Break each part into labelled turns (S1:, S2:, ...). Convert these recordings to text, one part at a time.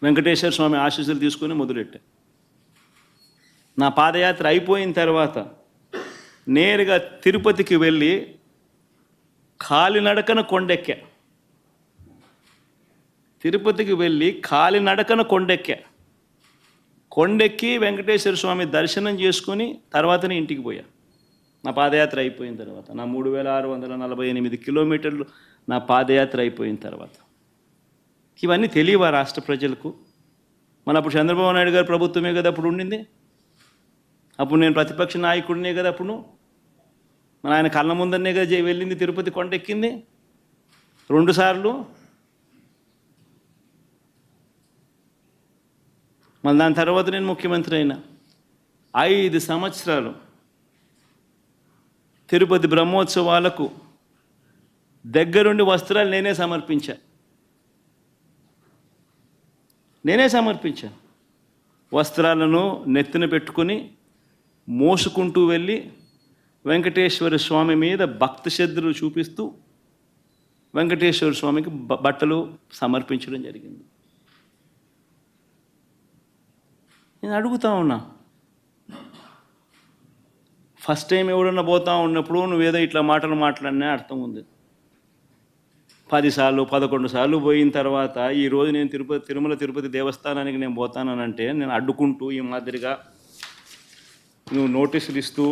S1: వెంకటేశ్వర స్వామి ఆశీస్సులు తీసుకుని మొదలెట్టా. నా పాదయాత్ర అయిపోయిన తర్వాత నేరుగా తిరుపతికి వెళ్ళి కాలినడకన కొండెక్కా. తిరుపతికి వెళ్ళి కాలినడకన కొండెక్కి వెంకటేశ్వర స్వామి దర్శనం చేసుకొని తర్వాతనే ఇంటికి పోయా. నా పాదయాత్ర అయిపోయిన తర్వాత నా 3648 కిలోమీటర్లు నా పాదయాత్ర అయిపోయిన తర్వాత. ఇవన్నీ తెలియవా రాష్ట్ర ప్రజలకు? మన అప్పుడు చంద్రబాబు నాయుడు గారు ప్రభుత్వమే కదా అప్పుడు ఉండింది. అప్పుడు నేను ప్రతిపక్ష నాయకుడినే కదా అప్పుడు. మన ఆయన కళ్ళ ముందరనే కదా వెళ్ళింది, తిరుపతి కొండెక్కింది 2 సార్లు. మళ్ళీ దాని తర్వాత నేను ముఖ్యమంత్రి అయినా 5 సంవత్సరాలు తిరుపతి బ్రహ్మోత్సవాలకు దగ్గరుండి వస్త్రాలు నేనే సమర్పించా. వస్త్రాలను నెత్తిన పెట్టుకుని మోసుకుంటూ వెళ్ళి వెంకటేశ్వర స్వామి మీద భక్తి శ్రద్ధలు చూపిస్తూ వెంకటేశ్వర స్వామికి బట్టలు సమర్పించడం జరిగింది. నేను అడుగుతా ఉన్నా, ఫస్ట్ టైం ఎవడన్నా పోతా ఉన్నప్పుడు నువ్వేదో ఇట్లా మాటలు మాట్లాడినా అర్థం ఉంది. 10 సార్లు 11 సార్లు పోయిన తర్వాత ఈరోజు నేను తిరుమల తిరుపతి దేవస్థానానికి నేను పోతానంటే నేను అడ్డుకుంటూ ఈ మాదిరిగా నువ్వు నోటీసులు ఇస్తూ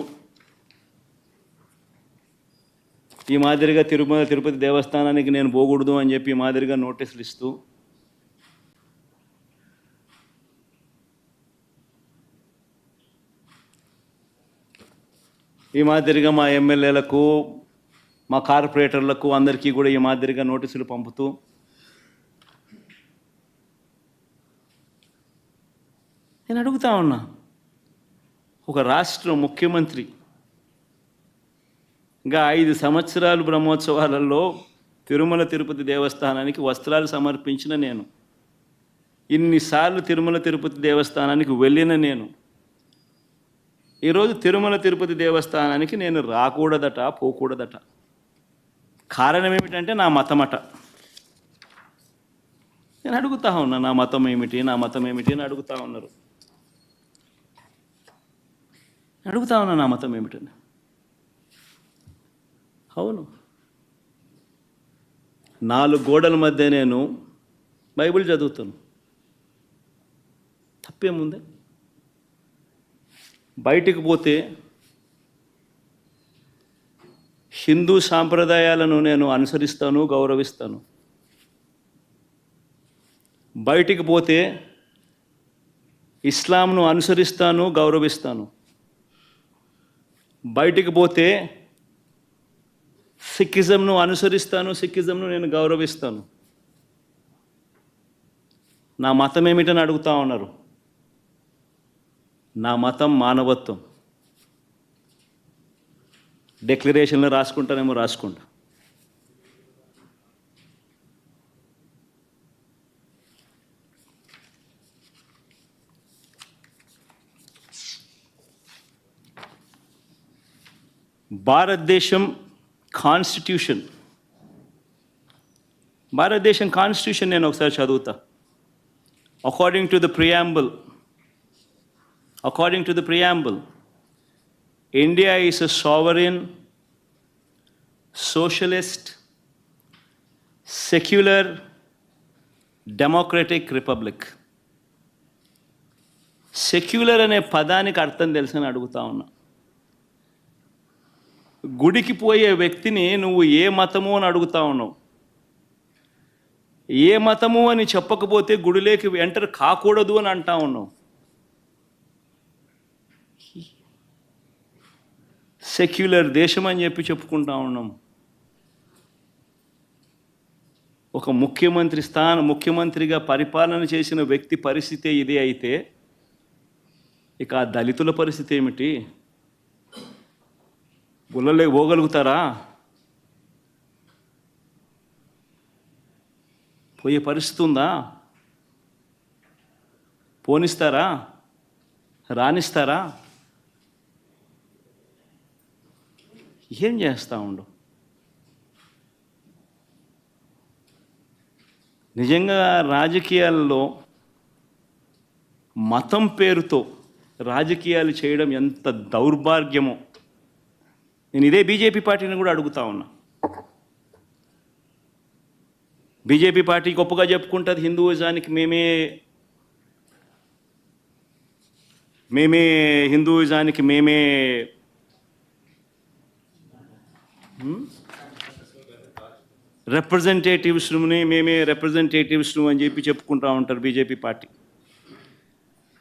S1: ఈ మాదిరిగా తిరుమల తిరుపతి దేవస్థానానికి నేను పోకూడదు అని చెప్పి ఈ మాదిరిగా నోటీసులు ఇస్తూ ఈ మాదిరిగా మా ఎమ్మెల్యేలకు మా కార్పొరేటర్లకు అందరికీ కూడా ఈ మాదిరిగా నోటీసులు పంపుతూ నేను అడుగుతా ఉన్నా, ఒక రాష్ట్ర ముఖ్యమంత్రి ఇంకా 5 సంవత్సరాలు బ్రహ్మోత్సవాలలో తిరుమల తిరుపతి దేవస్థానానికి వస్త్రాలు సమర్పించిన నేను, ఇన్నిసార్లు తిరుమల తిరుపతి దేవస్థానానికి వెళ్ళిన నేను, ఈరోజు తిరుమల తిరుపతి దేవస్థానానికి నేను రాకూడదట, పోకూడదట. కారణం ఏమిటంటే నా మతమట. నేను అడుగుతా ఉన్నా, నా మతం ఏమిటి అని అడుగుతా ఉన్నారు. అడుగుతా ఉన్నా నా మతం ఏమిటని. అవును, 4 గోడల మధ్య నేను బైబిల్ చదువుతాను, తప్పేముంది? బయటికి పోతే హిందూ సాంప్రదాయాలను నేను అనుసరిస్తాను, గౌరవిస్తాను. బయటికి పోతే ఇస్లాంను అనుసరిస్తాను, గౌరవిస్తాను. బయటికి పోతే సిక్కిజంను అనుసరిస్తాను, సిక్కిజంను నేను గౌరవిస్తాను. నా మతం ఏమిటని అడుగుతా ఉన్నారు. నా మతం మానవత్వం. డిక్లరేషన్లో రాసుకుంటానేమో రాసుకుంటా. భారతదేశం కాన్స్టిట్యూషన్ నేను ఒకసారి చదువుతా. According to the preamble, India is a sovereign, socialist, secular, democratic republic. Secular అనే పదానికి అర్థం తెలుసని అడుగుతా ఉన్నా. గుడికి పోయే వ్యక్తిని నువ్వు ఏ మతము అని అడుగుతా ఉన్నావు. ఏ మతము అని చెప్పకపోతే గుడిలోకి ఎంటర్ కాకూడదు అని అంటా ఉన్నావు. సెక్యులర్ దేశం అని చెప్పి చెప్పుకుంటా ఉన్నాం. ఒక ముఖ్యమంత్రిగా పరిపాలన చేసిన వ్యక్తి పరిస్థితి ఇదే అయితే ఇక ఆ దళితుల పరిస్థితి ఏమిటి? గుళ్ళలో పోగలుగుతారా? పోయే పరిస్థితి ఉందా? పోనిస్తారా? రానిస్తారా? ఏం చేస్తూ ఉండు? నిజంగా రాజకీయాల్లో మతం పేరుతో రాజకీయాలు చేయడం ఎంత దౌర్భాగ్యమో నేను ఇదే బీజేపీ పార్టీని కూడా అడుగుతా ఉన్నా. బీజేపీ పార్టీ గొప్పగా చెప్పుకుంటుంది హిందూయిజానికి హిందూయిజానికి రిప్రజెంటేటివ్స్ను అని చెప్పి చెప్పుకుంటూ ఉంటారు బీజేపీ పార్టీ.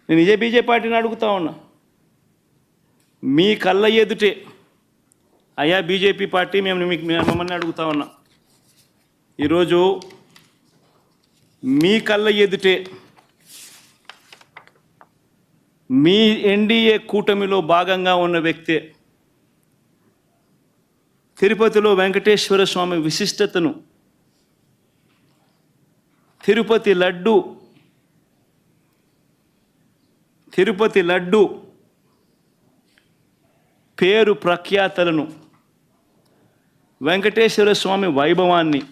S1: నేను ఇదే బీజేపీ పార్టీని అడుగుతా ఉన్నా, మీ కళ్ళ ఎదుటే అయ్యా బీజేపీ పార్టీ మిమ్మల్ని అడుగుతా ఉన్నా, ఈరోజు మీ కళ్ళ ఎదుటే మీ ఎన్డీఏ కూటమిలో భాగంగా ఉన్న వ్యక్తే తిరుపతిలో వెంకటేశ్వర స్వామి విశిష్టతను, తిరుపతి లడ్డు పేరు ప్రఖ్యాతలను, వెంకటేశ్వర స్వామి వైభవాన్ని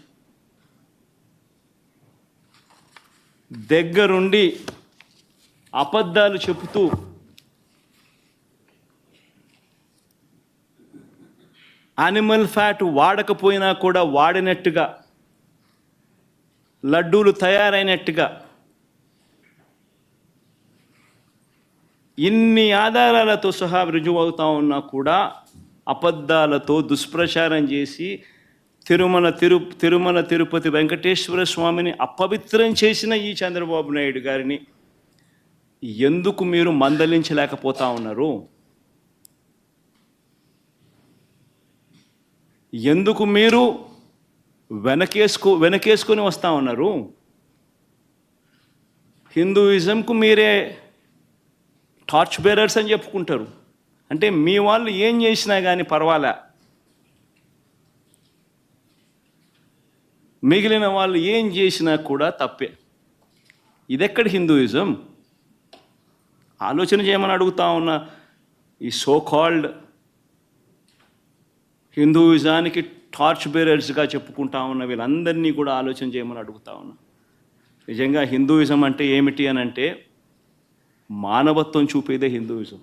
S1: దగ్గరుండి అబద్ధాలు చెబుతూ యానిమల్ ఫ్యాట్ వాడకపోయినా కూడా వాడినట్టుగా, లడ్డూలు తయారైనట్టుగా ఇన్ని ఆధారాలతో సహా రుజువవుతా ఉన్నా కూడా అబద్ధాలతో దుష్ప్రచారం చేసి తిరుమల తిరుపతి వెంకటేశ్వర స్వామిని అపవిత్రం చేసిన ఈ చంద్రబాబు నాయుడు గారిని ఎందుకు మీరు మందలించలేకపోతా ఉన్నారు? ఎందుకు మీరు వెనకేసుకొని వస్తూ ఉన్నారు? హిందూయిజంకు మీరే టార్చ్ బేరర్స్ అని చెప్పుకుంటారు. అంటే మీ వాళ్ళు ఏం చేసినా కానీ పర్వాలే, మిగిలిన వాళ్ళు ఏం చేసినా కూడా తప్పే. ఇదెక్కడ హిందూయిజం? ఆలోచన చేయమని అడుగుతా ఉన్న ఈ సో కాల్డ్ హిందూయిజానికి టార్చ్ బేరర్స్గా చెప్పుకుంటా ఉన్న వీళ్ళందరినీ కూడా ఆలోచన చేయమని అడుగుతా ఉన్నా. నిజంగా హిందూయిజం అంటే ఏమిటి అని అంటే మానవత్వం చూపేదే హిందూయిజం.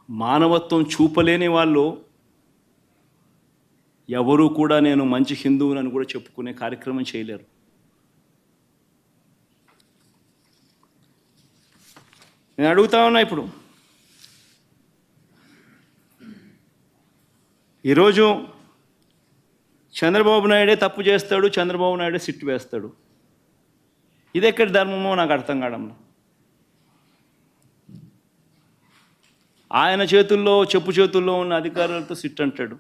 S1: మానవత్వం చూపలేని వాళ్ళు ఎవరూ కూడా నేను మంచి హిందువునని కూడా చెప్పుకునే కార్యక్రమం చేయలేరు. నేను అడుగుతా ఉన్నా, ఇప్పుడు ఈరోజు చంద్రబాబు నాయుడే తప్పు చేస్తాడు, చంద్రబాబు నాయుడే సిట్టు వేస్తాడు. ఇది ఎక్కడి ధర్మమో నాకు అర్థం కావడంలో. ఆయన చెప్పు చేతుల్లో ఉన్న అధికారులతో సిట్ అంటాడు.